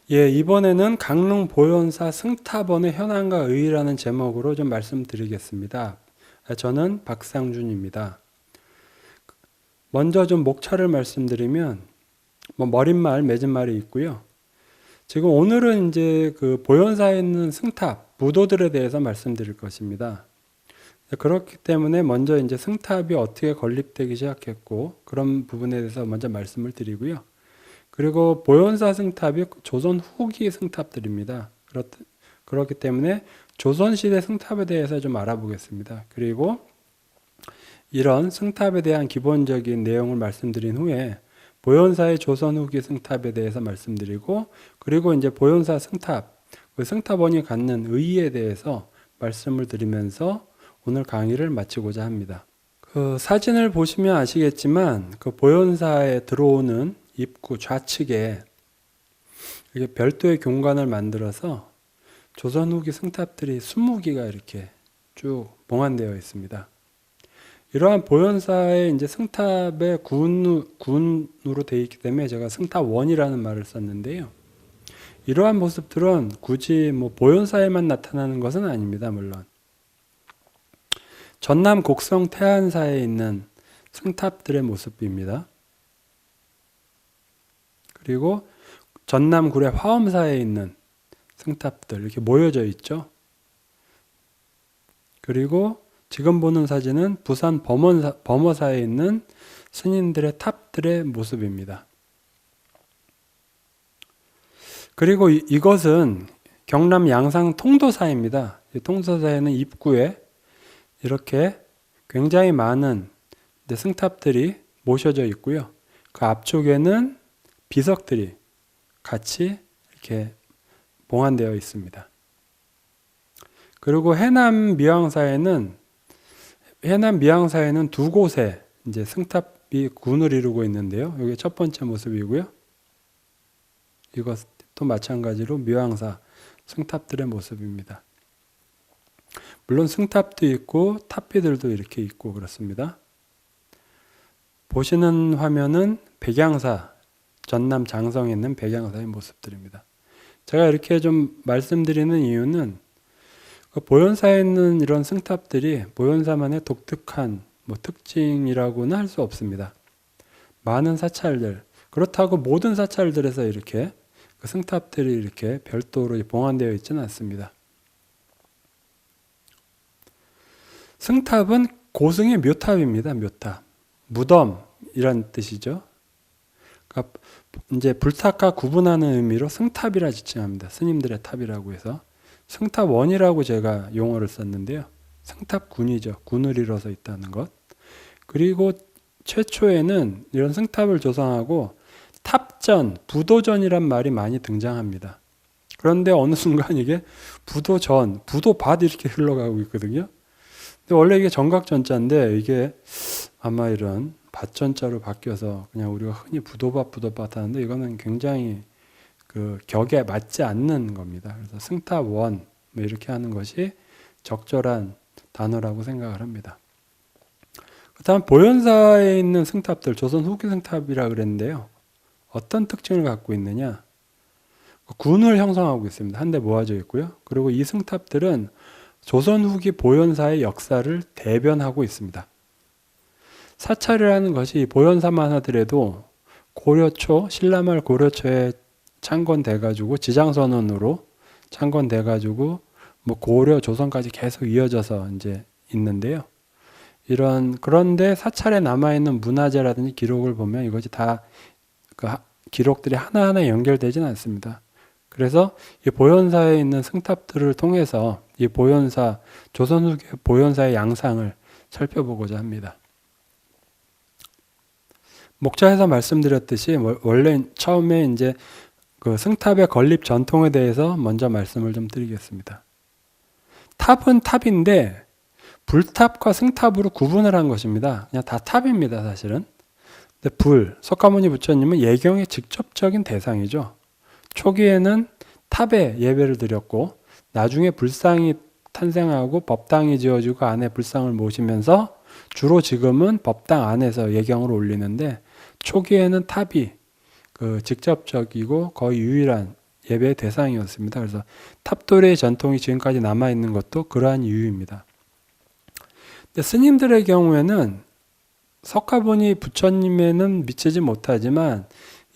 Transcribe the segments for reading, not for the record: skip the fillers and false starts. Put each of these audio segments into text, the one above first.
예, 이번에는 강릉 보현사 승탑원의 현황과 의의라는 제목으로 좀 말씀드리겠습니다. 저는 박상준입니다. 먼저 좀 목차를 말씀드리면, 머릿말, 맺은말이 있고요. 지금 오늘은 이제 그 보현사에 있는 승탑, 무도들에 대해서 말씀드릴 것입니다. 그렇기 때문에 먼저 이제 승탑이 어떻게 건립되기 시작했고, 그런 부분에 대해서 먼저 말씀을 드리고요. 그리고 보현사 승탑이 조선 후기 승탑들입니다. 그렇기 때문에 조선시대 승탑에 대해서 좀 알아보겠습니다. 그리고 이런 승탑에 대한 기본적인 내용을 말씀드린 후에 보현사의 조선 후기 승탑에 대해서 말씀드리고, 그리고 이제 보현사 승탑, 그 승탑원이 갖는 의의에 대해서 말씀을 드리면서 오늘 강의를 마치고자 합니다. 그 사진을 보시면 아시겠지만 그 보현사에 들어오는 입구 좌측에 이렇게 별도의 경관을 만들어서 조선 후기 승탑들이 20기가 이렇게 쭉 봉안되어 있습니다. 이러한 보현사의 이제 승탑의 군으로 되어 있기 때문에 제가 승탑원이라는 말을 썼는데요. 이러한 모습들은 굳이 보현사에만 나타나는 것은 아닙니다. 물론 전남 곡성 태안사에 있는 승탑들의 모습입니다. 그리고 전남 구례 화엄사에 있는 승탑들 이렇게 모여져 있죠. 그리고 지금 보는 사진은 부산 범어사에 있는 스님들의 탑들의 모습입니다. 그리고 이것은 경남 양상 통도사입니다. 통도사에는 입구에 이렇게 굉장히 많은 승탑들이 모셔져 있고요. 그 앞쪽에는 비석들이 같이 이렇게 봉안되어 있습니다. 그리고 해남 미왕사에는 두 곳에 이제 승탑이 군을 이루고 있는데요. 이게 첫 번째 모습이고요. 이것도 마찬가지로 미왕사 승탑들의 모습입니다. 물론 승탑도 있고 탑비들도 이렇게 있고 그렇습니다. 보시는 화면은 백양사, 전남 장성에 있는 백양사의 모습들입니다. 제가 이렇게 좀 말씀드리는 이유는 보현사에 있는 이런 승탑들이 보현사만의 독특한 특징이라고는 할 수 없습니다. 많은 사찰들, 그렇다고 모든 사찰들에서 이렇게 그 승탑들이 이렇게 별도로 봉안되어 있지는 않습니다. 승탑은 고승의 묘탑입니다. 묘탑. 무덤이란 뜻이죠. 그러니까 이제 불탑과 구분하는 의미로 승탑이라 지칭합니다. 스님들의 탑이라고 해서 승탑원이라고 제가 용어를 썼는데요. 승탑군이죠. 군을 이뤄서 있다는 것. 그리고 최초에는 이런 승탑을 조성하고 탑전, 부도전이란 말이 많이 등장합니다. 그런데 어느 순간 이게 부도전, 부도밭 이렇게 흘러가고 있거든요. 근데 원래 이게 정각전자인데 이게 아마 이런 밭전자로 바뀌어서 그냥 우리가 흔히 부도밭 하는데 이거는 굉장히 그 격에 맞지 않는 겁니다. 그래서 승탑원 이렇게 하는 것이 적절한 단어라고 생각을 합니다. 그다음 보현사에 있는 승탑들, 조선 후기 승탑이라 그랬는데요. 어떤 특징을 갖고 있느냐? 군을 형성하고 있습니다. 한데 모아져 있고요. 그리고 이 승탑들은 조선 후기 보현사의 역사를 대변하고 있습니다. 사찰이라는 것이 보현사만 하더라도 고려초, 신라말 고려초에 창건돼가지고 지장선언으로 창건돼가지고 고려, 조선까지 계속 이어져서 이제 있는데요. 그런데 사찰에 남아있는 문화재라든지 기록을 보면 이것이 다 그 기록들이 하나하나 연결되지는 않습니다. 그래서 이 보현사에 있는 승탑들을 통해서 이 보현사, 조선 후기 보현사의 양상을 살펴보고자 합니다. 목차에서 말씀드렸듯이 원래 처음에 이제 그 승탑의 건립 전통에 대해서 먼저 말씀을 좀 드리겠습니다. 탑은 탑인데 불탑과 승탑으로 구분을 한 것입니다. 그냥 다 탑입니다, 사실은. 근데 석가모니 부처님은 예경의 직접적인 대상이죠. 초기에는 탑에 예배를 드렸고 나중에 불상이 탄생하고 법당이 지어지고 안에 불상을 모시면서 주로 지금은 법당 안에서 예경을 올리는데 초기에는 탑이 그 직접적이고 거의 유일한 예배의 대상이었습니다. 그래서 탑도래의 전통이 지금까지 남아있는 것도 그러한 이유입니다. 근데 스님들의 경우에는 석가모니 부처님에는 미치지 못하지만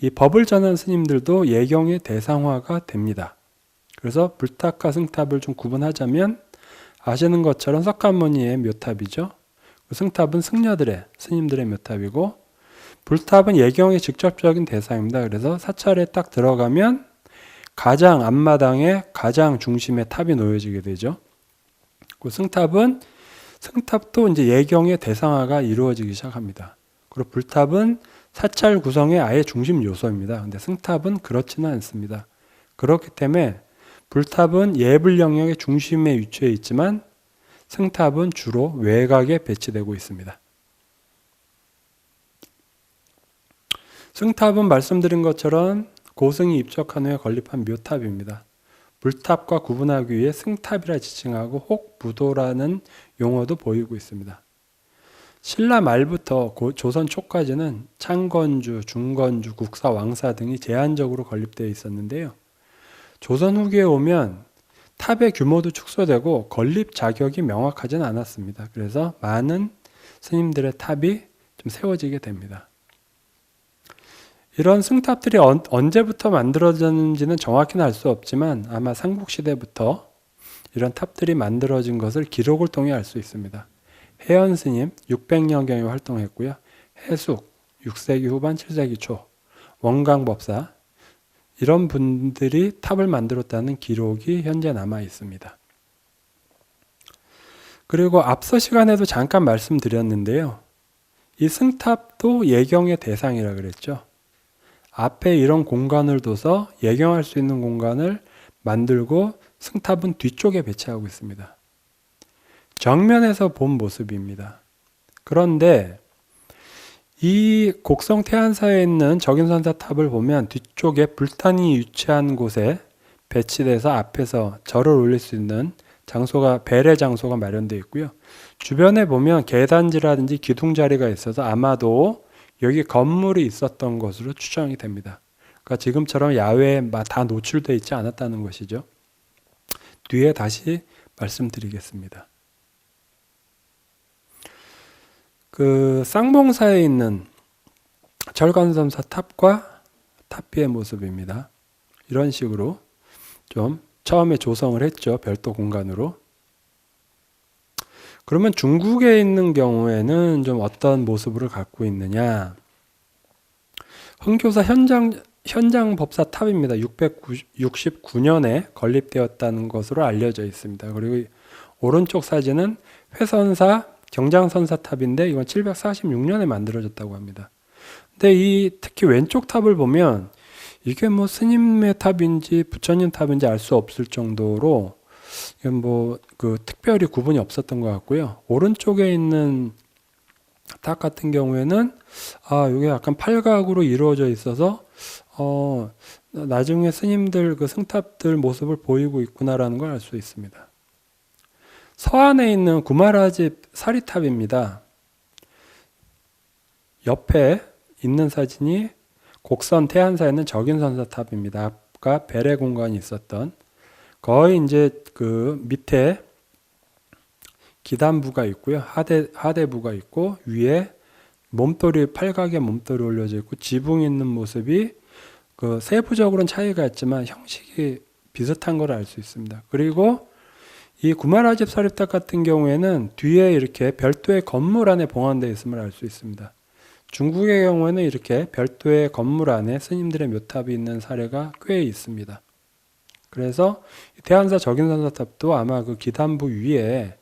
이 법을 전한 스님들도 예경의 대상화가 됩니다. 그래서 불탑과 승탑을 좀 구분하자면 아시는 것처럼 석가모니의 묘탑이죠. 승탑은 승려들의 스님들의 묘탑이고 불탑은 예경의 직접적인 대상입니다. 그래서 사찰에 딱 들어가면 가장 앞마당에 가장 중심에 탑이 놓여지게 되죠. 그 승탑도 이제 예경의 대상화가 이루어지기 시작합니다. 그리고 불탑은 사찰 구성의 아예 중심 요소입니다. 근데 승탑은 그렇지는 않습니다. 그렇기 때문에 불탑은 예불 영역의 중심에 위치해 있지만 승탑은 주로 외곽에 배치되고 있습니다. 승탑은 말씀드린 것처럼 고승이 입적한 후에 건립한 묘탑입니다. 불탑과 구분하기 위해 승탑이라 지칭하고 혹부도라는 용어도 보이고 있습니다. 신라 말부터 조선 초까지는 창건주, 중건주, 국사, 왕사 등이 제한적으로 건립되어 있었는데요. 조선 후기에 오면 탑의 규모도 축소되고 건립 자격이 명확하지는 않았습니다. 그래서 많은 스님들의 탑이 좀 세워지게 됩니다. 이런 승탑들이 언제부터 만들어졌는지는 정확히는 알 수 없지만 아마 삼국시대부터 이런 탑들이 만들어진 것을 기록을 통해 알 수 있습니다. 해연 스님 600년경에 활동했고요. 해숙 6세기 후반 7세기 초, 원광법사 이런 분들이 탑을 만들었다는 기록이 현재 남아 있습니다. 그리고 앞서 시간에도 잠깐 말씀드렸는데요. 이 승탑도 예경의 대상이라 그랬죠. 앞에 이런 공간을 둬서 예경할 수 있는 공간을 만들고 승탑은 뒤쪽에 배치하고 있습니다. 정면에서 본 모습입니다. 그런데 이 곡성 태안사에 있는 적인선사탑을 보면 뒤쪽에 불탄이 위치한 곳에 배치돼서 앞에서 절을 올릴 수 있는 장소가 배례 장소가 마련되어 있고요. 주변에 보면 계단지라든지 기둥 자리가 있어서 아마도 여기 건물이 있었던 것으로 추정이 됩니다. 그러니까 지금처럼 야외에 다 노출되어 있지 않았다는 것이죠. 뒤에 다시 말씀드리겠습니다. 그 쌍봉사에 있는 절간섬사 탑과 탑비의 모습입니다. 이런 식으로 좀 처음에 조성을 했죠. 별도 공간으로. 그러면 중국에 있는 경우에는 좀 어떤 모습을 갖고 있느냐? 흥교사 현장 법사 탑입니다. 669년에 건립되었다는 것으로 알려져 있습니다. 그리고 오른쪽 사진은 회선사 경장선사 탑인데 이건 746년에 만들어졌다고 합니다. 근데 특히 왼쪽 탑을 보면 이게 뭐 스님의 탑인지 부처님 탑인지 알 수 없을 정도로 특별히 구분이 없었던 것 같고요. 오른쪽에 있는 탑 같은 경우에는 이게 약간 팔각으로 이루어져 있어서 나중에 스님들 그 승탑들 모습을 보이고 있구나라는 걸 알 수 있습니다. 서안에 있는 구마라집 사리탑입니다. 옆에 있는 사진이 곡선 태안사에 있는 적인선사탑입니다. 아까 배례 공간이 있었던 거의 이제 그 밑에 기단부가 있고요. 하대부가 있고 위에 팔각에 몸돌이 올려져 있고 지붕이 있는 모습이 그 세부적으로는 차이가 있지만 형식이 비슷한 걸 알 수 있습니다. 그리고 이 구마라집 사립탑 같은 경우에는 뒤에 이렇게 별도의 건물 안에 봉안되어 있음을 알 수 있습니다. 중국의 경우에는 이렇게 별도의 건물 안에 스님들의 묘탑이 있는 사례가 꽤 있습니다. 그래서 태안사 적인선사탑도 아마 그 기단부 위에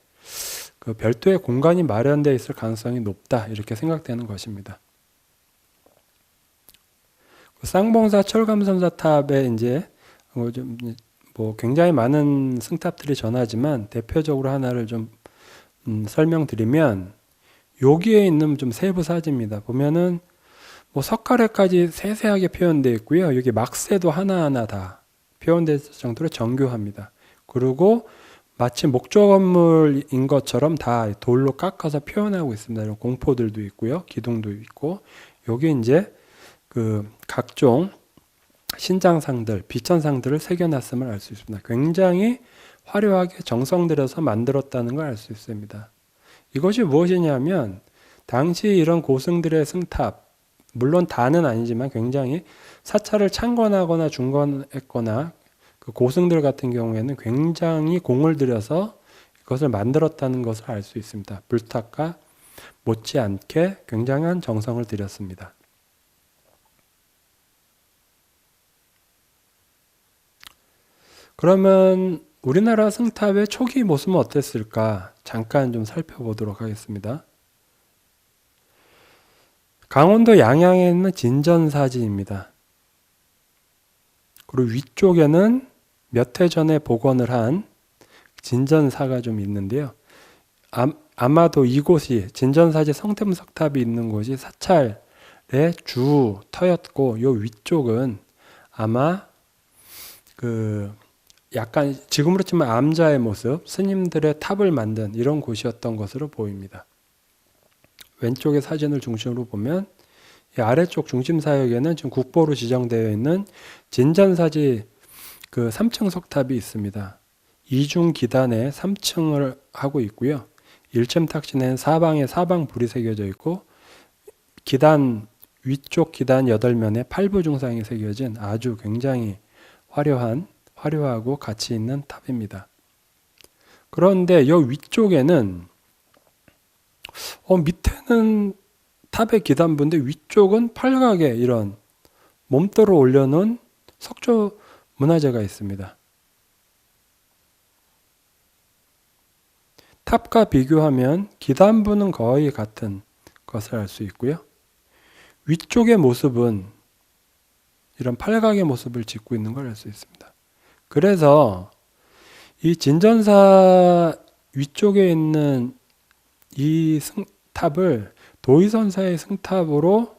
그 별도의 공간이 마련되어 있을 가능성이 높다 이렇게 생각되는 것입니다. 그 쌍봉사 철감선사탑에 이제 굉장히 많은 승탑들이 전하지만 대표적으로 하나를 좀 설명드리면 여기에 있는 좀 세부 사진입니다. 보면은 석가래까지 세세하게 표현되어 있고요. 여기 막새도 하나하나 다 표현될 정도로 정교합니다. 그리고 마치 목조 건물인 것처럼 다 돌로 깎아서 표현하고 있습니다. 이런 공포들도 있고요. 기둥도 있고 여기 이제 그 각종 신장상들, 비천상들을 새겨놨음을 알 수 있습니다. 굉장히 화려하게 정성 들여서 만들었다는 걸 알 수 있습니다. 이것이 무엇이냐면 당시 이런 고승들의 승탑, 물론 다는 아니지만 굉장히 사찰을 창건하거나 중건했거나 그 고승들 같은 경우에는 굉장히 공을 들여서 이것을 만들었다는 것을 알 수 있습니다. 불탁과 못지않게 굉장한 정성을 들였습니다. 그러면 우리나라 승탑의 초기 모습은 어땠을까? 잠깐 좀 살펴보도록 하겠습니다. 강원도 양양에 있는 진전사지입니다. 그리고 위쪽에는 몇 해 전에 복원을 한 진전사가 좀 있는데요. 아마도 이곳이 진전사지 성템석탑이 있는 곳이 사찰의 주 터였고, 요 위쪽은 아마 그 약간 지금으로 치면 암자의 모습, 스님들의 탑을 만든 이런 곳이었던 것으로 보입니다. 왼쪽의 사진을 중심으로 보면 이 아래쪽 중심 사역에는 지금 국보로 지정되어 있는 진전사지 그 3층 석탑이 있습니다. 이중 기단에 3층을 하고 있고요. 1층 탁신에는 사방에 사방불이 새겨져 있고, 기단 위쪽 기단 8면에 8부중상이 새겨진 아주 굉장히 화려하고 가치 있는 탑입니다. 그런데 이 위쪽에는 밑에는 탑의 기단부인데 위쪽은 팔각에 이런 몸돌을 올려놓은 석조 문화재가 있습니다. 탑과 비교하면 기단부는 거의 같은 것을 알 수 있고요. 위쪽의 모습은 이런 팔각의 모습을 짓고 있는 걸 알 수 있습니다. 그래서 이 진전사 위쪽에 있는 이 탑을 도의선사의 승탑으로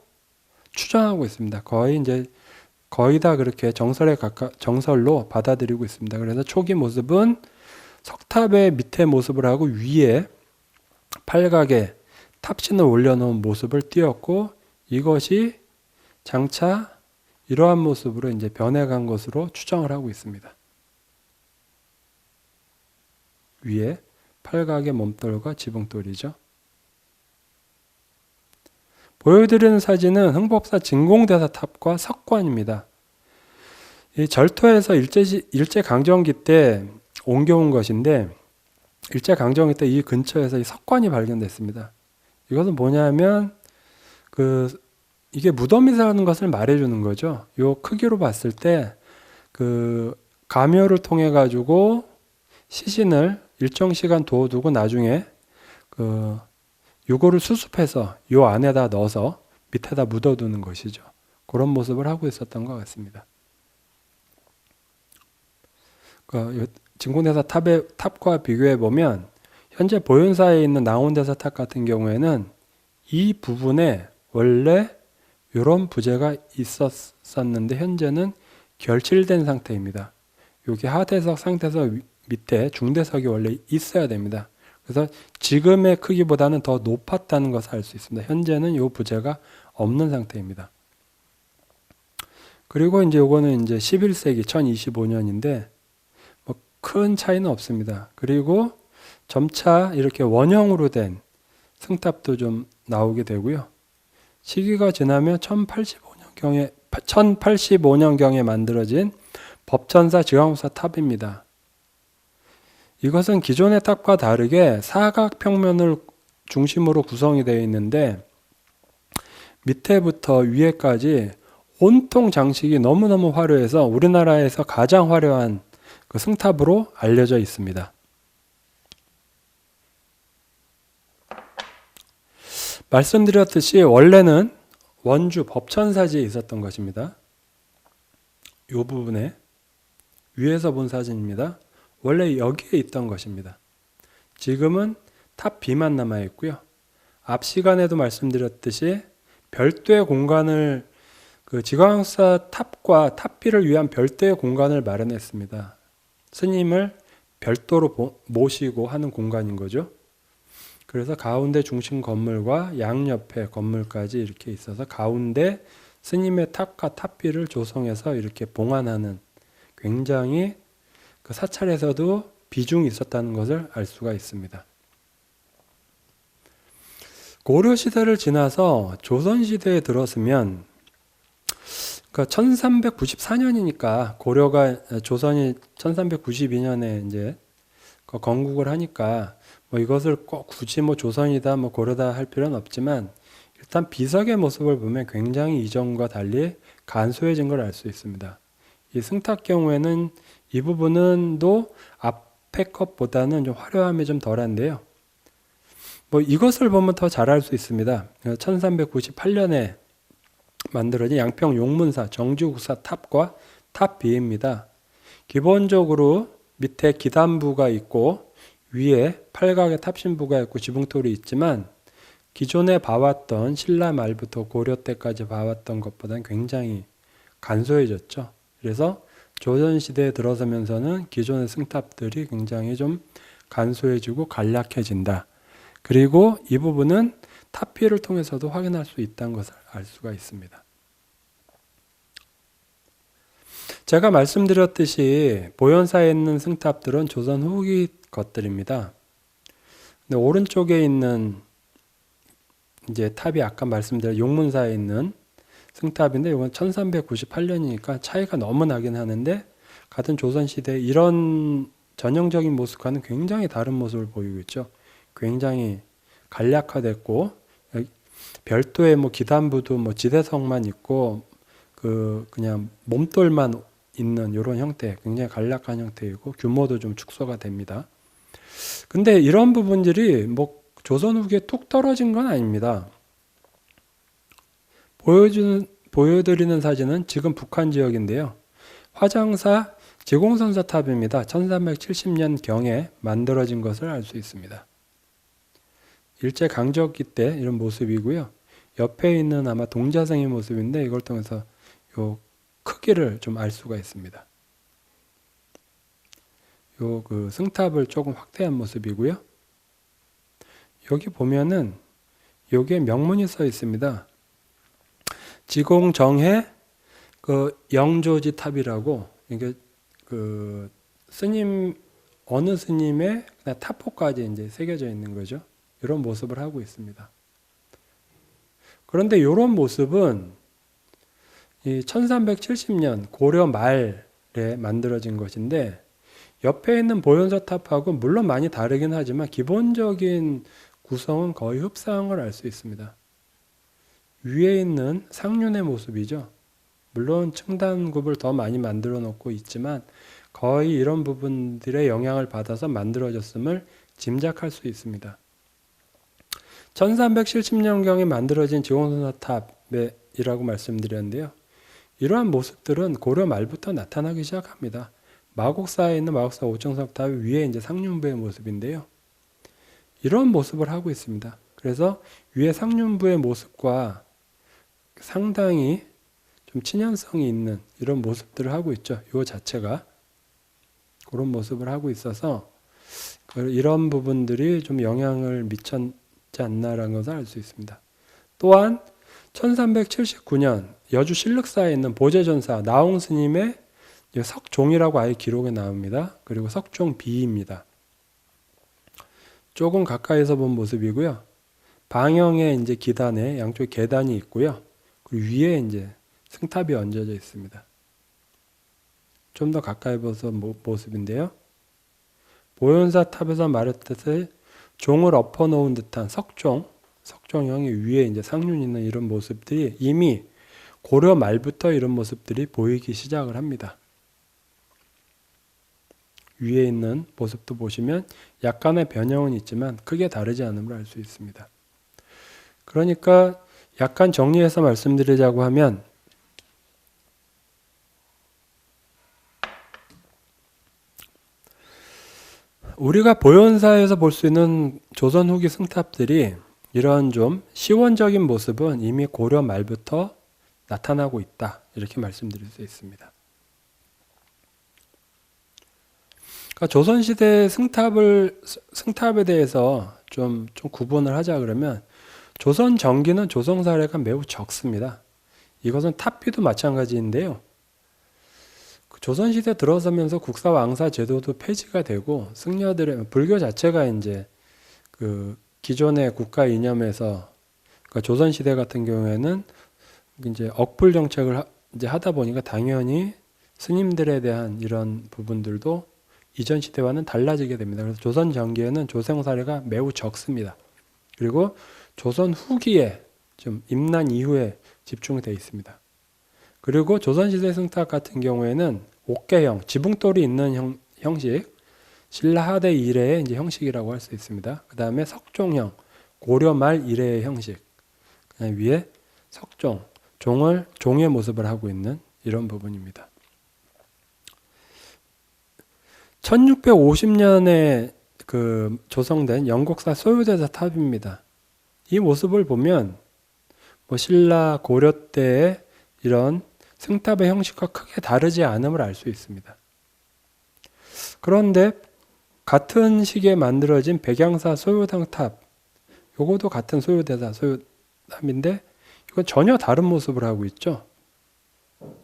추정하고 있습니다. 거의 다 그렇게 정설로 받아들이고 있습니다. 그래서 초기 모습은 석탑의 밑에 모습을 하고 위에 팔각에 탑신을 올려놓은 모습을 띄었고, 이것이 장차 이러한 모습으로 이제 변해간 것으로 추정을 하고 있습니다. 위에 팔각의 몸돌과 지붕돌이죠. 보여드리는 사진은 흥법사 진공대사 탑과 석관입니다. 이 절토에서 일제강점기 때 옮겨온 것인데, 일제강점기 때 이 근처에서 이 석관이 발견됐습니다. 이것은 뭐냐면 이게 무덤이라는 것을 말해주는 거죠. 요 크기로 봤을 때 그 가묘를 통해 가지고 시신을 일정 시간 둬두고 나중에 요거를 수습해서 요 안에다 넣어서 밑에다 묻어두는 것이죠. 그런 모습을 하고 있었던 것 같습니다. 진공대사 탑과 비교해 보면 현재 보현사에 있는 나온대사 탑 같은 경우에는 이 부분에 원래 이런 부재가 있었는데 현재는 결칠된 상태입니다. 여기 하대석, 상대석 밑에 중대석이 원래 있어야 됩니다. 그래서 지금의 크기보다는 더 높았다는 것을 알 수 있습니다. 현재는 이 부재가 없는 상태입니다. 그리고 이제 요거는 이제 11세기 1025년인데 뭐 큰 차이는 없습니다. 그리고 점차 이렇게 원형으로 된 승탑도 좀 나오게 되고요. 시기가 지나면 1085년경에 만들어진 법천사 지광사 탑입니다. 이것은 기존의 탑과 다르게 사각평면을 중심으로 구성이 되어 있는데 밑에부터 위에까지 온통 장식이 너무너무 화려해서 우리나라에서 가장 화려한 그 승탑으로 알려져 있습니다. 말씀드렸듯이 원래는 원주 법천사지에 있었던 것입니다. 이 부분에 위에서 본 사진입니다. 원래 여기에 있던 것입니다. 지금은 탑 B만 남아 있고요. 앞 시간에도 말씀드렸듯이 별도의 공간을 지광사 탑과 탑 B를 위한 별도의 공간을 마련했습니다. 스님을 별도로 모시고 하는 공간인 거죠. 그래서 가운데 중심 건물과 양옆에 건물까지 이렇게 있어서 가운데 스님의 탑과 탑비를 조성해서 이렇게 봉안하는 굉장히 그 사찰에서도 비중이 있었다는 것을 알 수가 있습니다. 고려 시대를 지나서 조선 시대에 들어서면 그러니까 1394년이니까 고려가 조선이 1392년에 이제 건국을 하니까 뭐 이것을 꼭 굳이 뭐 조선이다 뭐 고려다 할 필요는 없지만 일단 비석의 모습을 보면 굉장히 이전과 달리 간소해진 걸 알 수 있습니다. 이 승탑 경우에는 이 부분은도 앞에 것보다는 좀 화려함이 좀 덜한데요. 뭐 이것을 보면 더 잘 알 수 있습니다. 1398년에 만들어진 양평 용문사 정주국사 탑과 탑비입니다. 기본적으로 밑에 기단부가 있고 위에 팔각의 탑신부가 있고 지붕돌이 있지만 기존에 봐왔던 신라 말부터 고려 때까지 봐왔던 것보다는 굉장히 간소해졌죠. 그래서 조선시대에 들어서면서는 기존의 승탑들이 굉장히 좀 간소해지고 간략해진다. 그리고 이 부분은 탑피를 통해서도 확인할 수 있다는 것을 알 수가 있습니다. 제가 말씀드렸듯이 보현사에 있는 승탑들은 조선 후기 것들입니다. 근데 오른쪽에 있는 이제 탑이 아까 말씀드린 용문사에 있는 승탑인데 이건 1398년이니까 차이가 너무 나긴 하는데 같은 조선시대 이런 전형적인 모습과는 굉장히 다른 모습을 보이고 있죠. 굉장히 간략화됐고 별도의 뭐 기단부도 뭐 지대석만 있고 그냥 몸돌만 있는 이런 형태, 굉장히 간략한 형태이고 규모도 좀 축소가 됩니다. 근데 이런 부분들이 뭐 조선 후기에 뚝 떨어진 건 아닙니다. 보여드리는 사진은 지금 북한 지역인데요. 화장사 지공선사탑입니다. 1370년 경에 만들어진 것을 알 수 있습니다. 일제강점기 때 이런 모습이고요. 옆에 있는 아마 동자승의 모습인데 이걸 통해서 요 크기를 좀 알 수가 있습니다. 요 그 승탑을 조금 확대한 모습이고요. 여기 보면은 여기에 명문이 써 있습니다. 지공정해 그 영조지 탑이라고 이게 그 스님 어느 스님의 탑포까지 이제 새겨져 있는 거죠. 이런 모습을 하고 있습니다. 그런데 이런 모습은 이 1370년 고려 말에 만들어진 것인데 옆에 있는 보현사탑하고 물론 많이 다르긴 하지만 기본적인 구성은 거의 흡사한 걸 알 수 있습니다. 위에 있는 상륜의 모습이죠. 물론 층단굽을 더 많이 만들어 놓고 있지만 거의 이런 부분들의 영향을 받아서 만들어졌음을 짐작할 수 있습니다. 1370년경에 만들어진 지공선사탑이라고 말씀드렸는데요. 이러한 모습들은 고려 말부터 나타나기 시작합니다. 마곡사에 있는 마곡사 5층석 탑 위에 이제 상륜부의 모습인데요. 이런 모습을 하고 있습니다. 그래서 위에 상륜부의 모습과 상당히 좀 친연성이 있는 이런 모습들을 하고 있죠. 이 자체가 그런 모습을 하고 있어서 이런 부분들이 좀 영향을 미쳤지 않나라는 것을 알 수 있습니다. 또한 1379년 여주 신륵사에 있는 보제전사 나홍 스님의 석종이라고 아예 기록에 나옵니다. 그리고 석종비입니다. 조금 가까이서 본 모습이고요. 방형에 이제 기단에 양쪽에 계단이 있고요. 그리고 위에 이제 승탑이 얹어져 있습니다. 좀 더 가까이 봐서 모습인데요. 보현사 탑에서 말했듯이 종을 엎어놓은 듯한 석종형이 위에 이제 상륜 있는 이런 모습들이 이미 고려 말부터 이런 모습들이 보이기 시작을 합니다. 위에 있는 모습도 보시면 약간의 변형은 있지만 크게 다르지 않음을 알 수 있습니다. 그러니까 약간 정리해서 말씀드리자고 하면 우리가 보현사에서 볼 수 있는 조선 후기 승탑들이 이런 좀 시원적인 모습은 이미 고려 말부터 나타나고 있다. 이렇게 말씀드릴 수 있습니다. 그러니까 조선시대 승탑에 대해서 좀 구분을 하자 그러면 조선 전기는 조성 사례가 매우 적습니다. 이것은 탑비도 마찬가지인데요. 조선시대 들어서면서 국사왕사 제도도 폐지가 되고 승려들의 불교 자체가 이제 그 기존의 국가 이념에서 그러니까 조선시대 같은 경우에는 이제 억불 정책을 이제 하다 보니까 당연히 스님들에 대한 이런 부분들도 이전 시대와는 달라지게 됩니다. 그래서 조선 전기에는 조성 사례가 매우 적습니다. 그리고 조선 후기에 좀 임난 이후에 집중이 되어 있습니다. 그리고 조선시대 승탑 같은 경우에는 옥계형, 지붕돌이 있는 형식, 신라하대 이래의 이제 형식이라고 할 수 있습니다. 그 다음에 석종형, 고려 말 이래의 형식, 그다음 위에 석종, 종의 모습을 하고 있는 이런 부분입니다. 1650년에 그 조성된 영국사 소요대사 탑입니다. 이 모습을 보면 뭐 신라 고려 때의 이런 승탑의 형식과 크게 다르지 않음을 알 수 있습니다. 그런데 같은 시기에 만들어진 백양사 소요당 탑, 요것도 같은 소요대사 소요탑인데 이건 전혀 다른 모습을 하고 있죠.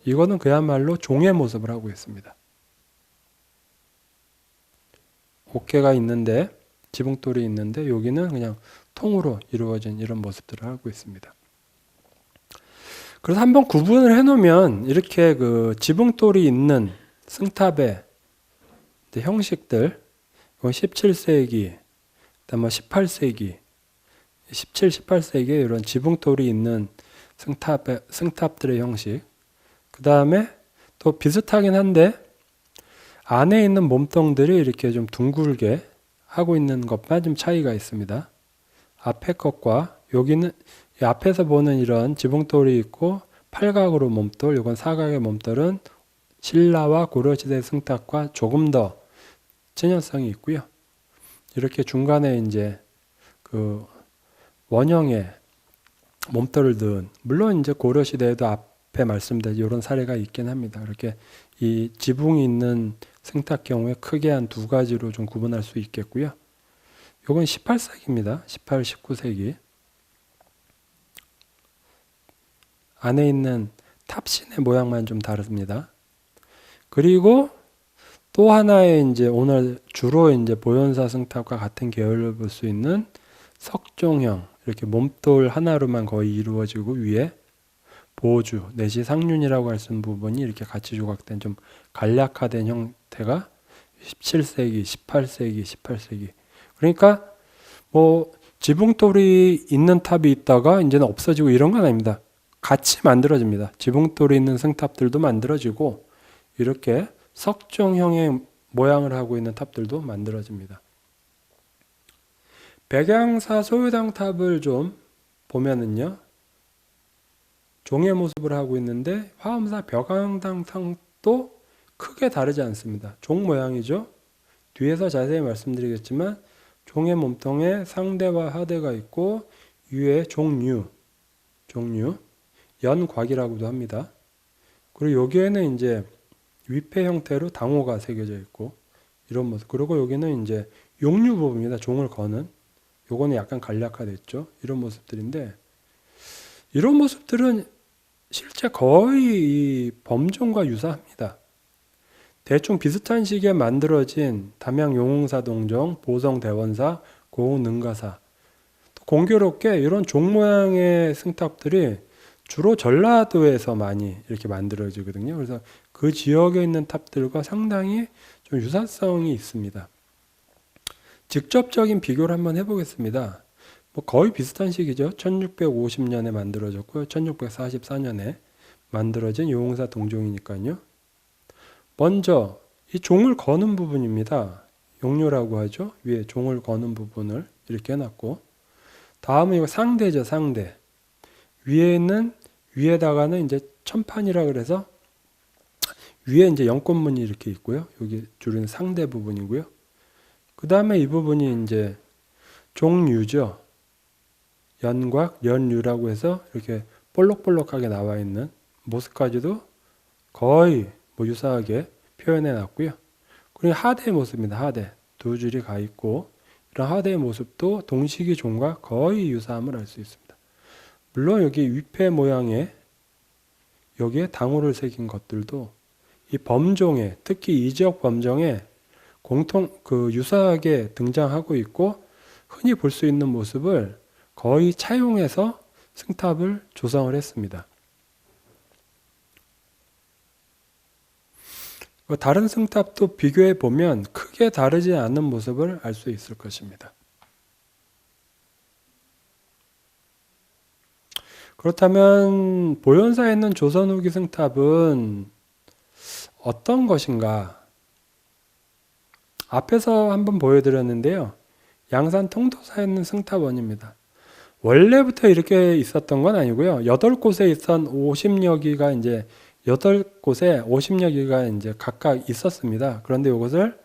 이거는 그야말로 종의 모습을 하고 있습니다. 옥계가 있는데 지붕돌이 있는데 여기는 그냥 통으로 이루어진 이런 모습들을 하고 있습니다. 그래서 한번 구분을 해놓으면 이렇게 그 지붕돌이 있는 승탑의 형식들, 이건 17세기, 그다음 18세기, 17, 18세기에 이런 지붕돌이 있는 승탑들의 형식, 그 다음에 또 비슷하긴 한데 안에 있는 몸통들이 이렇게 좀 둥글게 하고 있는 것만 좀 차이가 있습니다. 앞에 것과 여기는 앞에서 보는 이런 지붕돌이 있고 팔각으로 몸돌, 이건 사각의 몸돌은 신라와 고려시대 승탑과 조금 더 친연성이 있고요. 이렇게 중간에 이제 그 원형의 몸돌을 넣은, 물론 이제 고려시대에도 앞에 말씀드린 이런 사례가 있긴 합니다. 이렇게 이 지붕이 있는 승탑 경우에 크게 한 두 가지로 좀 구분할 수 있겠고요. 이건 18세기입니다. 18, 19세기. 안에 있는 탑신의 모양만 좀 다릅니다. 그리고 또 하나의 이제 오늘 주로 이제 보현사 승탑과 같은 계열을 볼 수 있는 석종형, 이렇게 몸돌 하나로만 거의 이루어지고 위에 보주, 내시 상륜이라고 할 수 있는 부분이 이렇게 같이 조각된 좀 간략화된 형태가 17세기, 18세기, 18세기. 그러니까 뭐 지붕돌이 있는 탑이 있다가 이제는 없어지고 이런 건 아닙니다. 같이 만들어집니다. 지붕돌이 있는 승탑들도 만들어지고 이렇게 석종형의 모양을 하고 있는 탑들도 만들어집니다. 백양사 소요당 탑을 좀 보면은요, 종의 모습을 하고 있는데 화엄사 벽양당 탑도 크게 다르지 않습니다. 종 모양이죠. 뒤에서 자세히 말씀드리겠지만 종의 몸통에 상대와 하대가 있고 위에 종류, 연곽이라고도 합니다. 그리고 여기에는 이제 위패 형태로 당호가 새겨져 있고 이런 모습. 그리고 여기는 이제 용류 부분입니다. 종을 거는. 요거는 약간 간략화됐죠. 이런 모습들인데 이런 모습들은 실제 거의 이 범종과 유사합니다. 대충 비슷한 시기에 만들어진 담양 용흥사 동정, 보성 대원사, 고흥 능가사. 또 공교롭게 이런 종 모양의 승탑들이 주로 전라도에서 많이 이렇게 만들어지거든요. 그래서 그 지역에 있는 탑들과 상당히 좀 유사성이 있습니다. 직접적인 비교를 한번 해보겠습니다. 뭐 거의 비슷한 시기죠. 1650년에 만들어졌고요. 1644년에 만들어진 용흥사 동종이니까요. 먼저 이 종을 거는 부분입니다. 용료라고 하죠. 위에 종을 거는 부분을 이렇게 해놨고, 다음은 이거 상대죠. 상대. 위에다가는 이제 천판이라 그래서 위에 이제 연꽃무늬 이렇게 있고요. 여기 줄은 상대 부분이고요. 그 다음에 이 부분이 이제 종류죠. 연곽, 연류라고 해서 이렇게 볼록볼록하게 나와 있는 모습까지도 거의 뭐 유사하게 표현해 놨고요. 그리고 하대의 모습입니다. 하대. 두 줄이 가 있고 이런 하대의 모습도 동식이 종과 거의 유사함을 알 수 있습니다. 물론 여기 위패 모양의 여기에 당호를 새긴 것들도 이 범종에, 특히 이 지역 범종에 유사하게 등장하고 있고 흔히 볼 수 있는 모습을 거의 차용해서 승탑을 조성을 했습니다. 다른 승탑도 비교해 보면 크게 다르지 않은 모습을 알 수 있을 것입니다. 그렇다면 보현사에 있는 조선 후기 승탑은 어떤 것인가? 앞에서 한번 보여드렸는데요. 양산 통도사에 있는 승탑원입니다. 원래부터 이렇게 있었던 건 아니고요. 8곳에 있던 50여 기가 이제 8곳에 50여 기가 이제 각각 있었습니다. 그런데 이것을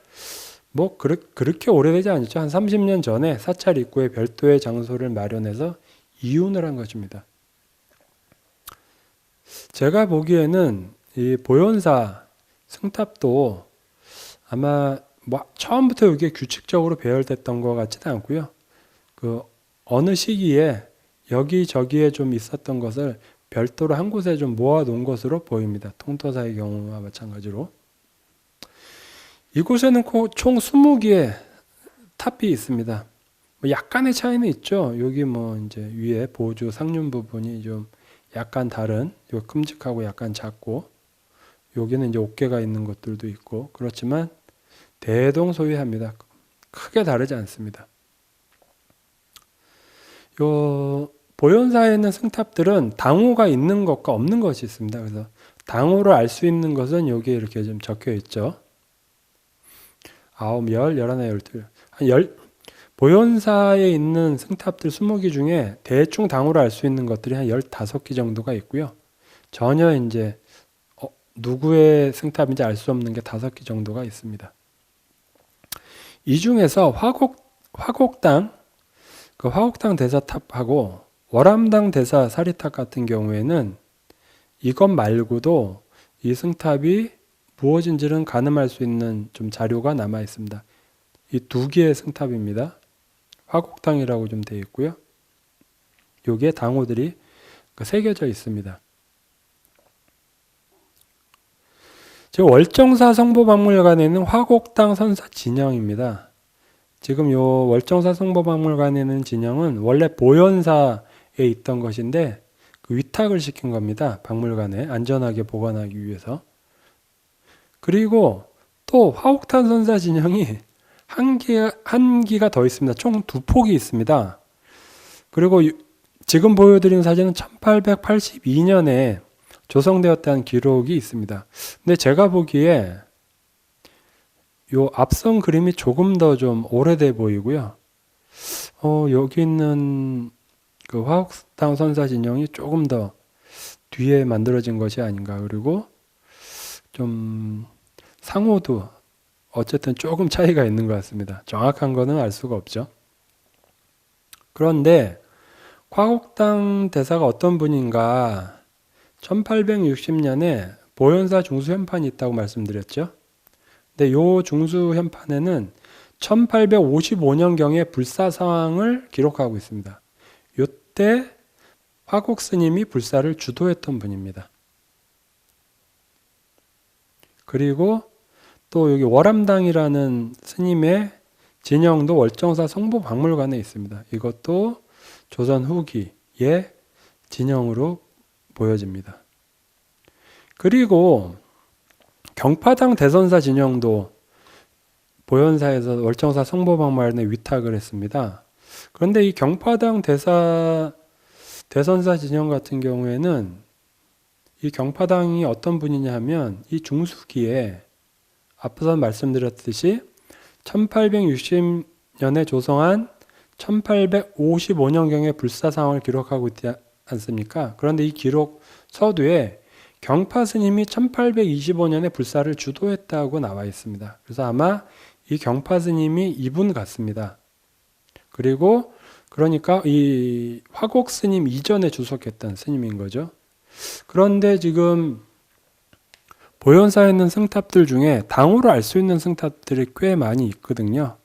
뭐 그렇게 오래되지 않았죠. 한 30년 전에 사찰 입구에 별도의 장소를 마련해서 이윤을 한 것입니다. 제가 보기에는 이 보현사 승탑도 아마 뭐 처음부터 이게 규칙적으로 배열됐던 것 같지는 않고요. 어느 시기에 여기저기에 좀 있었던 것을 별도로 한 곳에 좀 모아 놓은 것으로 보입니다. 통도사의 경우와 마찬가지로. 이곳에는 총 20개의 탑이 있습니다. 뭐 약간의 차이는 있죠. 여기 뭐 이제 위에 보주 상륜 부분이 좀 약간 다른, 요 큼직하고 약간 작고, 여기는 이제 어깨가 있는 것들도 있고, 그렇지만 대동소이합니다. 크게 다르지 않습니다. 요 보현사에 있는 승탑들은 당호가 있는 것과 없는 것이 있습니다. 그래서 당호를 알 수 있는 것은 여기에 이렇게 좀 적혀 있죠. 9, 10, 11, 12. 보현사에 있는 승탑들 20기 중에 대충 당호를 알 수 있는 것들이 한 15기 정도가 있고요. 전혀 이제 누구의 승탑인지 알 수 없는 게 5기 정도가 있습니다. 이 중에서 화곡당 대사탑하고 월암당 대사 사리탑 같은 경우에는 이것 말고도 이 승탑이 무엇인지는 가늠할 수 있는 좀 자료가 남아 있습니다. 이 2개의 승탑입니다. 화곡당이라고 좀 되어 있고요. 여기에 당호들이 새겨져 있습니다. 지금 월정사 성보박물관에 있는 화곡당 선사 진영입니다. 지금 요 월정사 성보박물관에 있는 진영은 원래 보현사에 있던 것인데 위탁을 시킨 겁니다. 박물관에 안전하게 보관하기 위해서. 그리고 또 화곡당 선사 진영이 한 기가 더 있습니다. 총 2폭이 있습니다. 그리고 지금 보여드리는 사진은 1882년에 조성되었다는 기록이 있습니다. 근데 제가 보기에 요 앞선 그림이 조금 더 좀 오래돼 보이고요. 여기 있는 그 화곡당 선사 진영이 조금 더 뒤에 만들어진 것이 아닌가. 그리고 좀 상호도 어쨌든 조금 차이가 있는 것 같습니다. 정확한 거는 알 수가 없죠. 그런데 화곡당 대사가 어떤 분인가? 1860년에 보현사 중수현판이 있다고 말씀드렸죠. 근데 요 중수현판에는 1855년경의 불사 상황을 기록하고 있습니다. 요때 화곡 스님이 불사를 주도했던 분입니다. 그리고 또 여기 월암당이라는 스님의 진영도 월정사 성보박물관에 있습니다. 이것도 조선 후기의 진영으로 보여집니다. 그리고 경파당 대선사 진영도 보현사에서 월정사 성보박물관에 위탁을 했습니다. 그런데 이 경파당 대선사 진영 같은 경우에는 이 경파당이 어떤 분이냐 하면 이 중수기에 앞서 말씀드렸듯이 1860년에 조성한 1855년경의 불사 상황을 기록하고 있지 않습니까? 그런데 이 기록 서두에 경파 스님이 1825년에 불사를 주도했다고 나와 있습니다. 그래서 아마 이 경파 스님이 이분 같습니다. 그리고 그러니까 이 화곡 스님 이전에 주석했던 스님인 거죠. 그런데 지금 보현사에 있는 승탑들 중에 당호를 알 수 있는 승탑들이 꽤 많이 있거든요.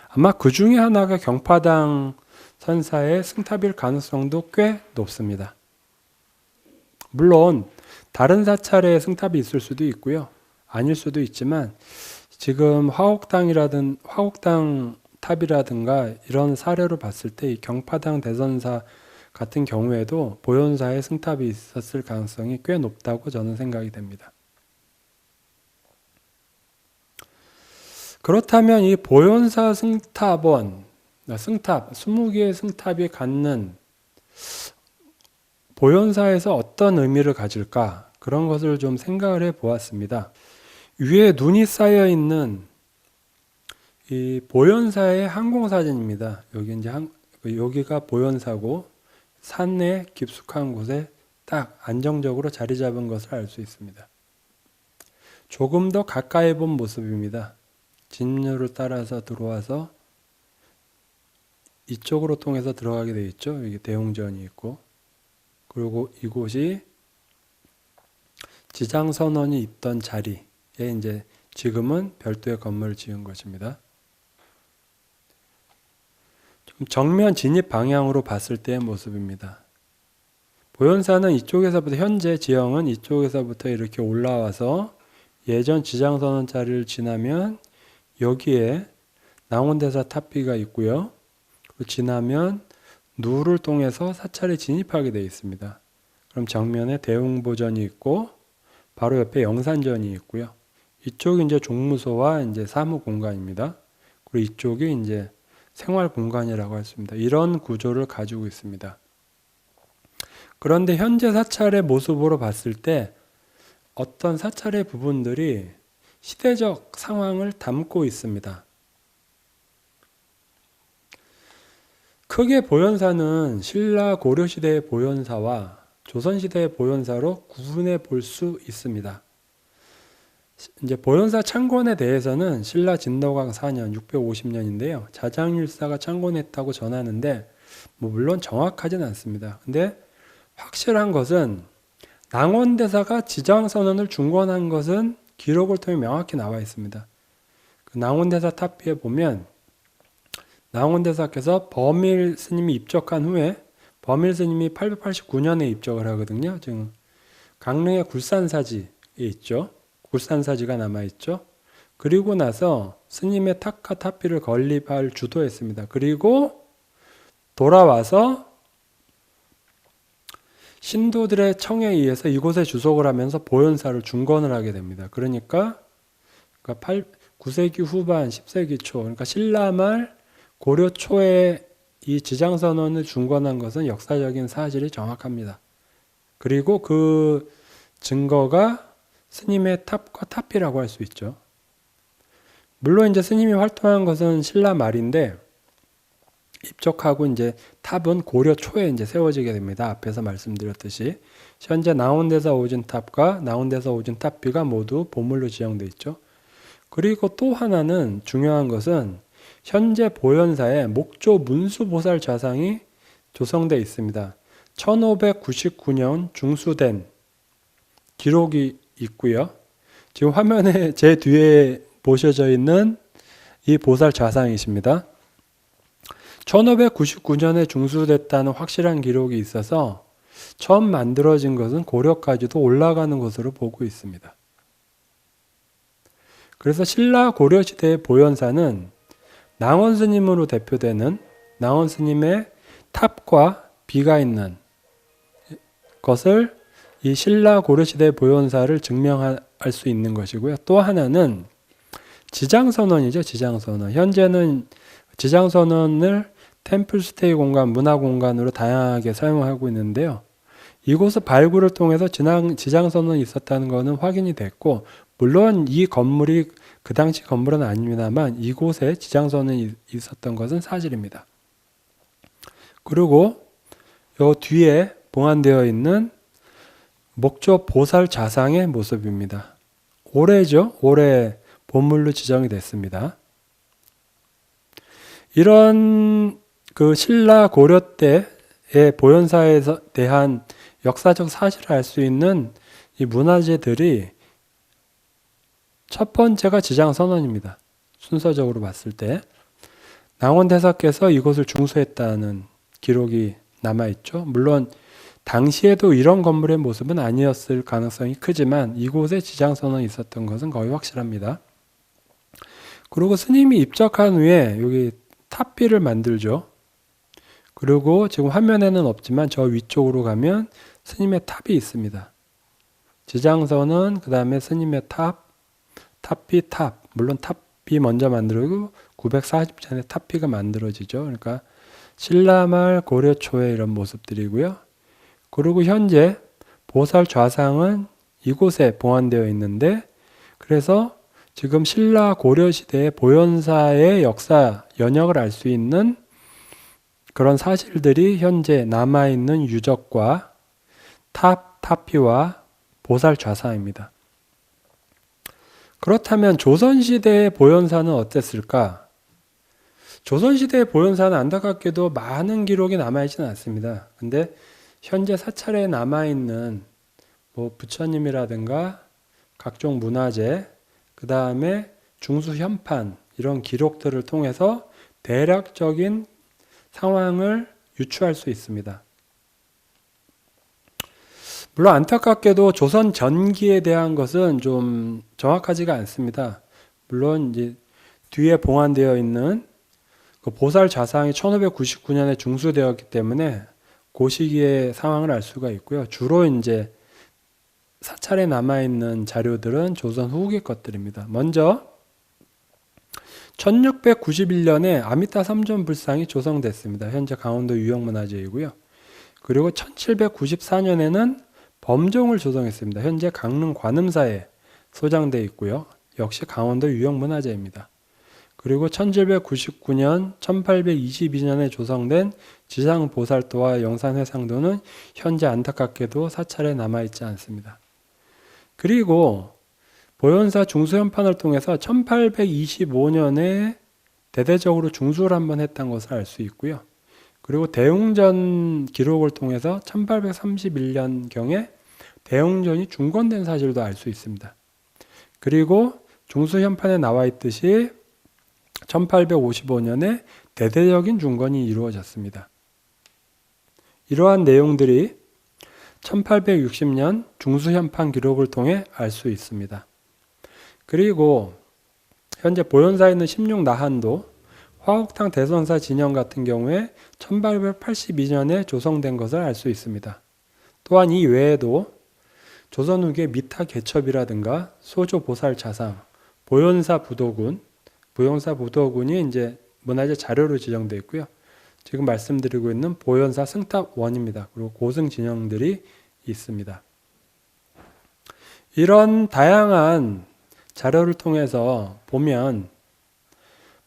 아마 그 중에 하나가 경파당 선사의 승탑일 가능성도 꽤 높습니다. 물론 다른 사찰에 승탑이 있을 수도 있고요. 아닐 수도 있지만 지금 화곡당 탑이라든가 이런 사례로 봤을 때 이 경파당 대선사 같은 경우에도 보현사에 승탑이 있었을 가능성이 꽤 높다고 저는 생각이 됩니다. 그렇다면 이 보현사 승탑원, 승탑, 20개의 승탑이 갖는 보현사에서 어떤 의미를 가질까? 그런 것을 좀 생각을 해 보았습니다. 위에 눈이 쌓여 있는 이 보현사의 항공사진입니다. 여기가 보현사고 산내 깊숙한 곳에 딱 안정적으로 자리 잡은 것을 알 수 있습니다. 조금 더 가까이 본 모습입니다. 진로를 따라서 들어와서 이쪽으로 통해서 들어가게 되어 있죠. 여기 대웅전이 있고, 그리고 이곳이 지장선원이 있던 자리에 이제 지금은 별도의 건물을 지은 것입니다. 좀 정면 진입 방향으로 봤을 때의 모습입니다. 보현사는 이쪽에서부터, 현재 지형은 이쪽에서부터 이렇게 올라와서 예전 지장선원 자리를 지나면 여기에 낭원대사 탑비가 있고요. 그리고 지나면 누를 통해서 사찰에 진입하게 되어 있습니다. 그럼 정면에 대웅보전이 있고 바로 옆에 영산전이 있고요. 이쪽이 이제 종무소와 이제 사무 공간입니다. 그리고 이쪽이 이제 생활 공간이라고 할 수 있습니다. 이런 구조를 가지고 있습니다. 그런데 현재 사찰의 모습으로 봤을 때 어떤 사찰의 부분들이 시대적 상황을 담고 있습니다. 크게 보현사는 신라 고려시대의 보현사와 조선시대의 보현사로 구분해 볼 수 있습니다. 이제 보현사 창건에 대해서는 신라 진덕왕 4년 650년인데요. 자장일사가 창건했다고 전하는데 물론 정확하진 않습니다. 근데 확실한 것은 낭원대사가 지장선언을 중건한 것은 기록을 통해 명확히 나와 있습니다. 그 낭원대사 탑비에 보면 낭원대사께서 범일 스님이 입적한 후에 범일 스님이 889년에 입적을 하거든요. 지금 강릉의 굴산사지에 있죠. 굴산사지가 남아있죠. 그리고 나서 스님의 탁하 탑비를 건립할 주도했습니다. 그리고 돌아와서 신도들의 청에 의해서 이곳에 주속을 하면서 보현사를 중건을 하게 됩니다. 그러니까 9세기 후반 10세기 초, 그러니까 신라 말 고려 초에 이 지장선언을 중건한 것은 역사적인 사실이 정확합니다. 그리고 그 증거가 스님의 탑과 탑비라고 할 수 있죠. 물론 이제 스님이 활동한 것은 신라 말인데 입적하고 이제 탑은 고려 초에 이제 세워지게 됩니다. 앞에서 말씀드렸듯이 현재 나온대사 오진탑과 나온대사 오진탑비가 모두 보물로 지정되어 있죠. 그리고 또 하나는 중요한 것은 현재 보현사에 목조 문수보살 좌상이 조성되어 있습니다. 1599년 중수된 기록이 있고요. 지금 화면에 제 뒤에 보셔져 있는 이 보살 좌상이십니다. 1599년에 중수됐다는 확실한 기록이 있어서 처음 만들어진 것은 고려까지도 올라가는 것으로 보고 있습니다. 그래서 신라 고려시대의 보현사는 낭원스님으로 대표되는 낭원스님의 탑과 비가 있는 것을 이 신라 고려시대의 보현사를 증명할 수 있는 것이고요. 또 하나는 지장선언이죠. 지장선언. 현재는 지장선언을 템플스테이 공간, 문화공간으로 다양하게 사용하고 있는데요. 이곳의 발굴을 통해서 지장선언이 있었다는 것은 확인이 됐고, 물론 이 건물이 그 당시 건물은 아닙니다만 이곳에 지장선언이 있었던 것은 사실입니다. 그리고 요 뒤에 봉안되어 있는 목조 보살 좌상의 모습입니다. 올해죠. 올해 보물로 지정이 됐습니다. 이런 그 신라 고려 때의 보현사에 대한 역사적 사실을 알 수 있는 이 문화재들이 첫 번째가 지장선언입니다. 순서적으로 봤을 때 낭원대사께서 이곳을 중수했다는 기록이 남아있죠. 물론 당시에도 이런 건물의 모습은 아니었을 가능성이 크지만 이곳에 지장선언이 있었던 것은 거의 확실합니다. 그리고 스님이 입적한 후에 여기 탑비를 만들죠. 그리고 지금 화면에는 없지만 저 위쪽으로 가면 스님의 탑이 있습니다. 지장선은 그 다음에 스님의 탑, 탑비 탑. 물론 탑비 먼저 만들고 940전에 탑비가 만들어지죠. 그러니까 신라말 고려 초의 이런 모습들이고요. 그리고 현재 보살 좌상은 이곳에 봉안되어 있는데, 그래서 지금 신라 고려 시대의 보현사의 역사 연역을 알 수 있는 그런 사실들이 현재 남아있는 유적과 탑피와 보살 좌상입니다. 그렇다면 조선시대의 보현사는 어땠을까? 조선시대의 보현사는 안타깝게도 많은 기록이 남아있지는 않습니다. 근데 현재 사찰에 남아있는 부처님이라든가 각종 문화재, 그 다음에 중수현판 이런 기록들을 통해서 대략적인 상황을 유추할 수 있습니다. 물론 안타깝게도 조선 전기에 대한 것은 좀 정확하지가 않습니다. 물론 이제 뒤에 봉안되어 있는 그 보살 좌상이 1599년에 중수되었기 때문에 그 시기의 상황을 알 수가 있고요. 주로 이제 사찰에 남아있는 자료들은 조선 후기 것들입니다. 먼저 1691년에 아미타 삼존불상이 조성됐습니다. 현재 강원도 유형문화재이고요. 그리고 1794년에는 범종을 조성했습니다. 현재 강릉 관음사에 소장되어 있고요. 역시 강원도 유형문화재입니다. 그리고 1799년, 1822년에 조성된 지상보살도와 영산회상도는 현재 안타깝게도 사찰에 남아있지 않습니다. 그리고 보현사 중수현판을 통해서 1825년에 대대적으로 중수를 한번 했던 것을 알 수 있고요. 그리고 대웅전 기록을 통해서 1831년경에 대웅전이 중건된 사실도 알 수 있습니다. 그리고 중수현판에 나와 있듯이 1855년에 대대적인 중건이 이루어졌습니다. 이러한 내용들이 1860년 중수현판 기록을 통해 알 수 있습니다. 그리고 현재 보현사에 있는 16나한도, 화옥탕 대선사 진영 같은 경우에 1882년에 조성된 것을 알 수 있습니다. 또한 이 외에도 조선 후기의 미타 개첩이라든가 소조 보살 자상, 보현사 부도군이 이제 문화재 자료로 지정되어 있고요. 지금 말씀드리고 있는 보현사 승탑원입니다. 그리고 고승 진영들이 있습니다. 이런 다양한 자료를 통해서 보면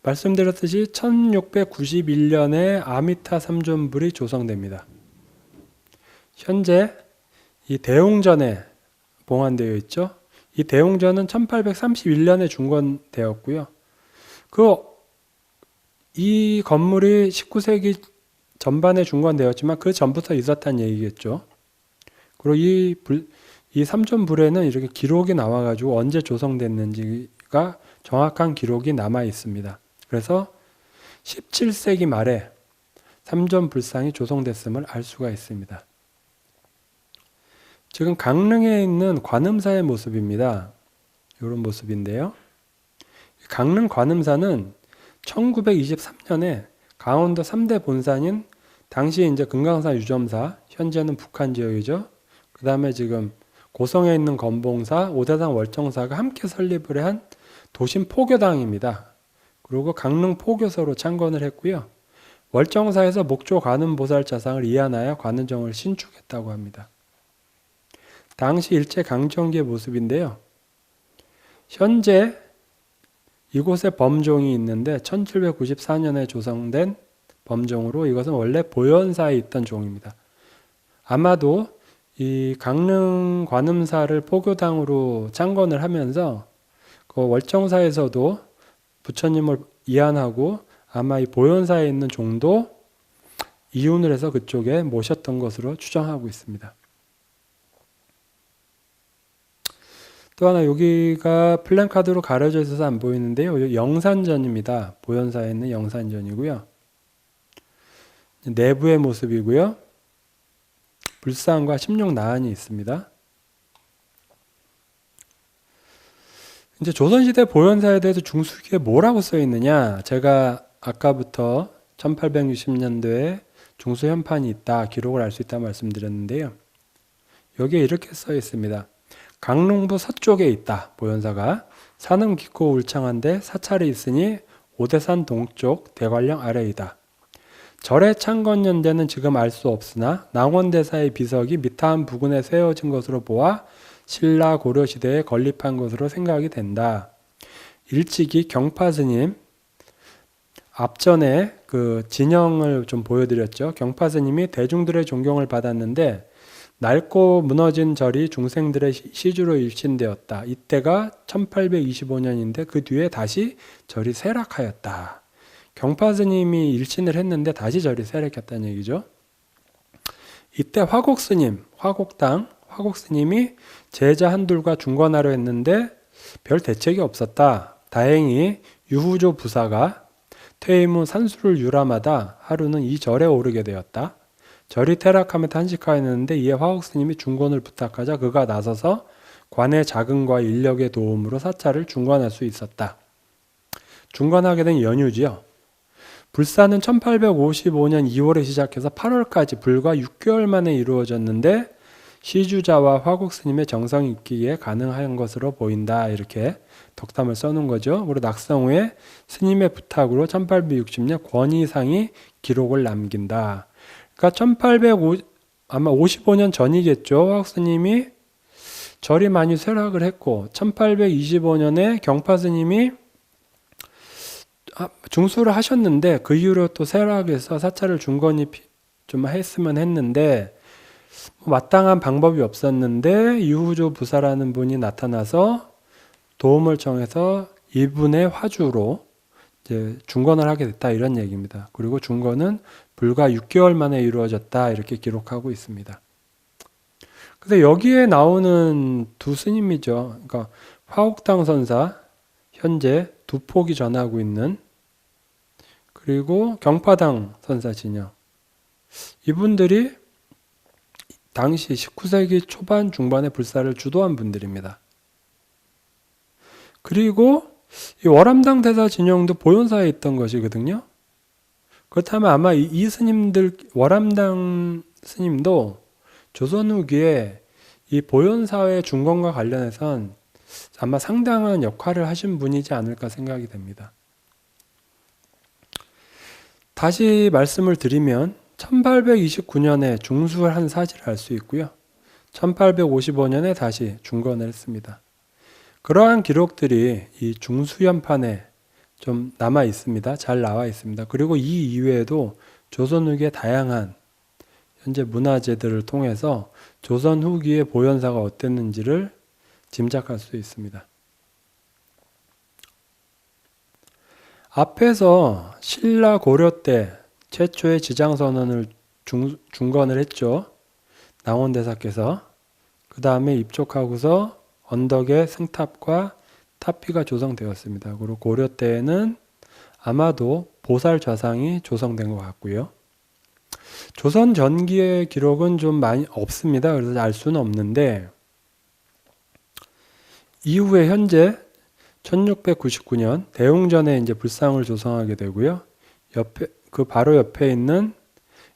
말씀드렸듯이 1691년에 아미타 삼존불이 조성됩니다. 현재 이 대웅전에 봉안되어 있죠. 이 대웅전은 1831년에 중건되었고요. 이 건물이 19세기 전반에 중건되었지만 그 전부터 있었다는 얘기겠죠. 그리고 이 삼존불에는 이렇게 기록이 나와가지고 언제 조성됐는지가 정확한 기록이 남아 있습니다. 그래서 17세기 말에 삼존불상이 조성됐음을 알 수가 있습니다. 지금 강릉에 있는 관음사의 모습입니다. 이런 모습인데요. 강릉 관음사는 1923년에 강원도 3대 본산인 당시 이제 금강산 유점사, 현재는 북한 지역이죠. 그 다음에 지금 고성에 있는 건봉사, 오대당 월정사가 함께 설립을 한 도심 포교당입니다. 그리고 강릉 포교서로 창건을 했고요. 월정사에서 목조 관음보살자상을 이안하여 관음정을 신축했다고 합니다. 당시 일제 강점기의 모습인데요. 현재 이곳에 범종이 있는데 1794년에 조성된 범종으로 이것은 원래 보현사에 있던 종입니다. 아마도 이 강릉 관음사를 포교당으로 창건을 하면서 그 월정사에서도 부처님을 이안하고 아마 이 보현사에 있는 종도 이윤을 해서 그쪽에 모셨던 것으로 추정하고 있습니다. 또 하나 여기가 플랜카드로 가려져 있어서 안 보이는데요. 영산전입니다. 보현사에 있는 영산전이고요. 내부의 모습이고요. 불상과 심룡 나한이 있습니다. 이제 조선시대 보현사에 대해서 중수기에 뭐라고 써 있느냐? 제가 아까부터 1860년도에 중수현판이 있다, 기록을 알 수 있다 말씀드렸는데요. 여기에 이렇게 써 있습니다. 강릉부 서쪽에 있다, 보현사가. 산은 깊고 울창한데 사찰이 있으니 오대산 동쪽 대관령 아래이다. 절의 창건년대는 지금 알 수 없으나 낭원대사의 비석이 미타한 부근에 세워진 것으로 보아 신라 고려시대에 건립한 것으로 생각이 된다. 일찍이 경파스님, 앞전에 그 진영을 좀 보여드렸죠. 경파스님이 대중들의 존경을 받았는데 낡고 무너진 절이 중생들의 시주로 일신되었다. 이때가 1825년인데 그 뒤에 다시 절이 쇠락하였다. 경파스님이 일신을 했는데 다시 절이 쇠락했다는 얘기죠. 이때 화곡스님, 화곡스님이 제자 한둘과 중건하려 했는데 별 대책이 없었다. 다행히 유후조 부사가 퇴임 후 산수를 유람하다 하루는 이 절에 오르게 되었다. 절이 퇴락하며 탄식하였는데 이에 화곡스님이 중건을 부탁하자 그가 나서서 관의 자금과 인력의 도움으로 사찰을 중건할 수 있었다. 중건하게 된 연유지요. 불사는 1855년 2월에 시작해서 8월까지 불과 6개월 만에 이루어졌는데 시주자와 화곡스님의 정성이 있기에 가능한 것으로 보인다. 이렇게 덕담을 써놓은 거죠. 그리고 낙성 후에 스님의 부탁으로 1860년 권희상이 기록을 남긴다. 그러니까 아마 55년 전이겠죠. 화곡스님이 절이 많이 쇠락을 했고 1825년에 경파스님이 중수를 하셨는데 그 이후로 또 쇠락해서 사찰을 중건이 좀 했으면 했는데 마땅한 방법이 없었는데 유후조 부사라는 분이 나타나서 도움을 청해서 이분의 화주로 이제 중건을 하게 됐다, 이런 얘기입니다. 그리고 중건은 불과 6개월 만에 이루어졌다, 이렇게 기록하고 있습니다. 근데 여기에 나오는 두 스님이죠. 그러니까 화옥당 선사, 현재 두 폭이 전하고 있는, 그리고 경파당 선사 진영, 이분들이 당시 19세기 초반 중반에 불사를 주도한 분들입니다. 그리고 이 월암당 대사 진영도 보현사에 있던 것이거든요. 그렇다면 아마 이 스님들, 월암당 스님도 조선 후기에 이 보현사의 중건과 관련해선 아마 상당한 역할을 하신 분이지 않을까 생각이 됩니다. 다시 말씀을 드리면 1829년에 중수를 한 사실을 알 수 있고요. 1855년에 다시 중건을 했습니다. 그러한 기록들이 이 중수연판에 좀 남아 있습니다. 잘 나와 있습니다. 그리고 이 이외에도 조선 후기의 다양한 현재 문화재들을 통해서 조선 후기의 보현사가 어땠는지를 짐작할 수 있습니다. 앞에서 신라 고려 때 최초의 지장선언을 중건을 했죠. 낭원대사께서. 그 다음에 입촉하고서 언덕에 승탑과 탑피가 조성되었습니다. 그리고 고려 때에는 아마도 보살 좌상이 조성된 것 같고요. 조선 전기의 기록은 좀 많이 없습니다. 그래서 알 수는 없는데 이후에 현재 1699년 대웅전에 이제 불상을 조성하게 되고요. 그 바로 옆에 있는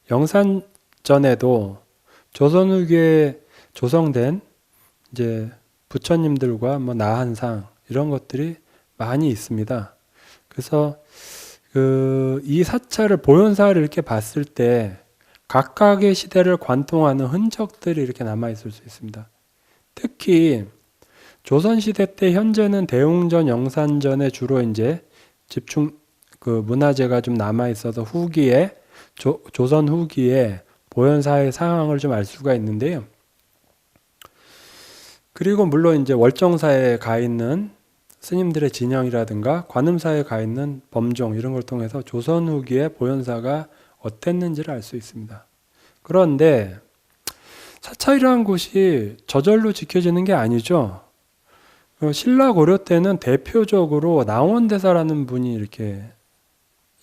영산전에도 조선 후기에 조성된 이제 부처님들과 뭐 나한상 이런 것들이 많이 있습니다. 그래서 이 사찰을 보현사를 이렇게 봤을 때 각각의 시대를 관통하는 흔적들이 이렇게 남아 있을 수 있습니다. 특히 조선시대 때 현재는 대웅전, 영산전에 주로 이제 집중 문화재가 좀 남아 있어서 후기에 조선 후기에 보현사의 상황을 좀 알 수가 있는데요. 그리고 물론 이제 월정사에 가 있는 스님들의 진영이라든가 관음사에 가 있는 범종 이런 걸 통해서 조선 후기의 보현사가 어땠는지를 알 수 있습니다. 그런데 사찰이라는 곳이 저절로 지켜지는 게 아니죠. 신라 고려 때는 대표적으로 낭원대사라는 분이 이렇게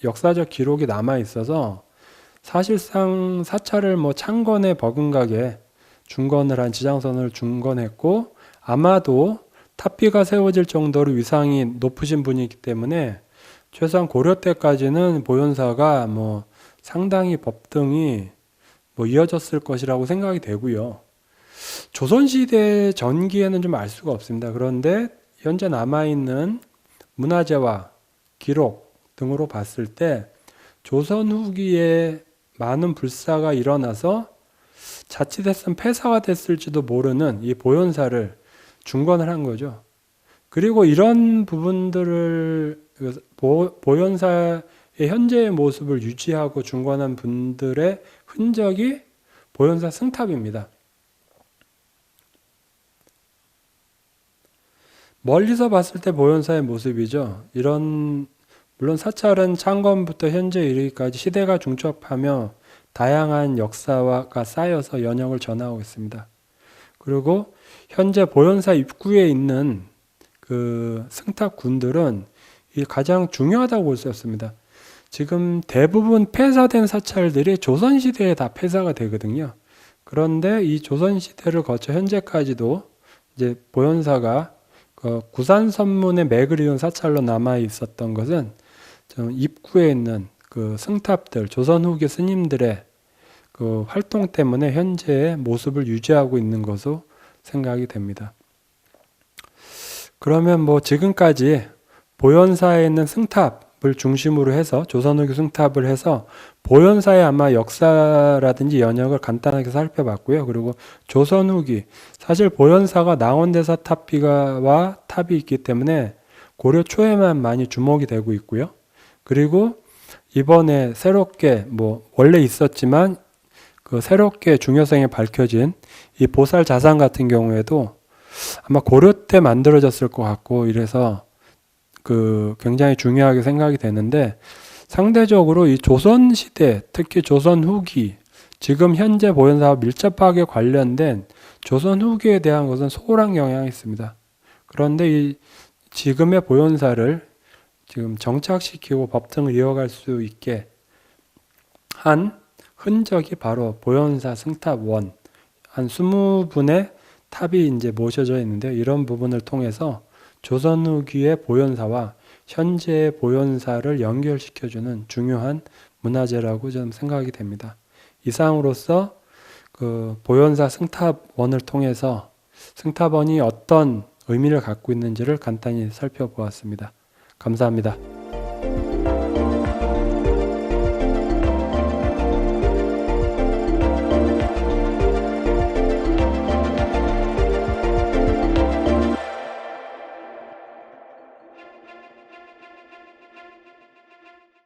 역사적 기록이 남아 있어서 사실상 사찰을 뭐 창건에 버금가게 중건을 한 지장선을 중건했고, 아마도 탑비가 세워질 정도로 위상이 높으신 분이기 때문에 최소한 고려 때까지는 보현사가 뭐 상당히 법등이 뭐 이어졌을 것이라고 생각이 되고요. 조선시대 전기에는 좀 알 수가 없습니다. 그런데 현재 남아있는 문화재와 기록 등으로 봤을 때 조선 후기에 많은 불사가 일어나서 자칫했으면 폐사가 됐을지도 모르는 이 보현사를 중건을 한 거죠. 그리고 이런 부분들을 보현사의 현재의 모습을 유지하고 중건한 분들의 흔적이 보현사 승탑입니다. 멀리서 봤을 때 보현사의 모습이죠. 물론 사찰은 창건부터 현재 이르기까지 시대가 중첩하며 다양한 역사가 쌓여서 연역을 전하고 있습니다. 그리고 현재 보현사 입구에 있는 그 승탑군들은 가장 중요하다고 볼 수 있습니다. 지금 대부분 폐사된 사찰들이 조선시대에 다 폐사가 되거든요. 그런데 이 조선시대를 거쳐 현재까지도 이제 보현사가 구산선문의 맥을 이은 사찰로 남아 있었던 것은 입구에 있는 그 승탑들, 조선 후기 스님들의 그 활동 때문에 현재의 모습을 유지하고 있는 것으로 생각이 됩니다. 그러면 뭐 지금까지 보현사에 있는 승탑을 중심으로 해서 조선 후기 승탑을 해서 보현사의 아마 역사라든지 연역을 간단하게 살펴봤고요. 그리고 조선 후기, 사실 보현사가 낭원대사 탑비가와 탑이 있기 때문에 고려 초에만 많이 주목이 되고 있고요. 그리고 이번에 새롭게 뭐 원래 있었지만 그 새롭게 중요성이 밝혀진 이 보살 자산 같은 경우에도 아마 고려 때 만들어졌을 것 같고 이래서 그 굉장히 중요하게 생각이 되는데, 상대적으로 이 조선 시대, 특히 조선 후기, 지금 현재 보현사와 밀접하게 관련된 조선 후기에 대한 것은 소홀한 경향이 있습니다. 그런데 이 지금의 보현사를 지금 정착시키고 법등을 이어갈 수 있게 한 흔적이 바로 보현사 승탑원, 한 20분의 탑이 이제 모셔져 있는데, 이런 부분을 통해서 조선 후기의 보현사와 현재의 보현사를 연결시켜주는 중요한 문화재라고 저는 생각이 됩니다. 이상으로서 그 보현사 승탑원을 통해서 승탑원이 어떤 의미를 갖고 있는지를 간단히 살펴보았습니다. 감사합니다.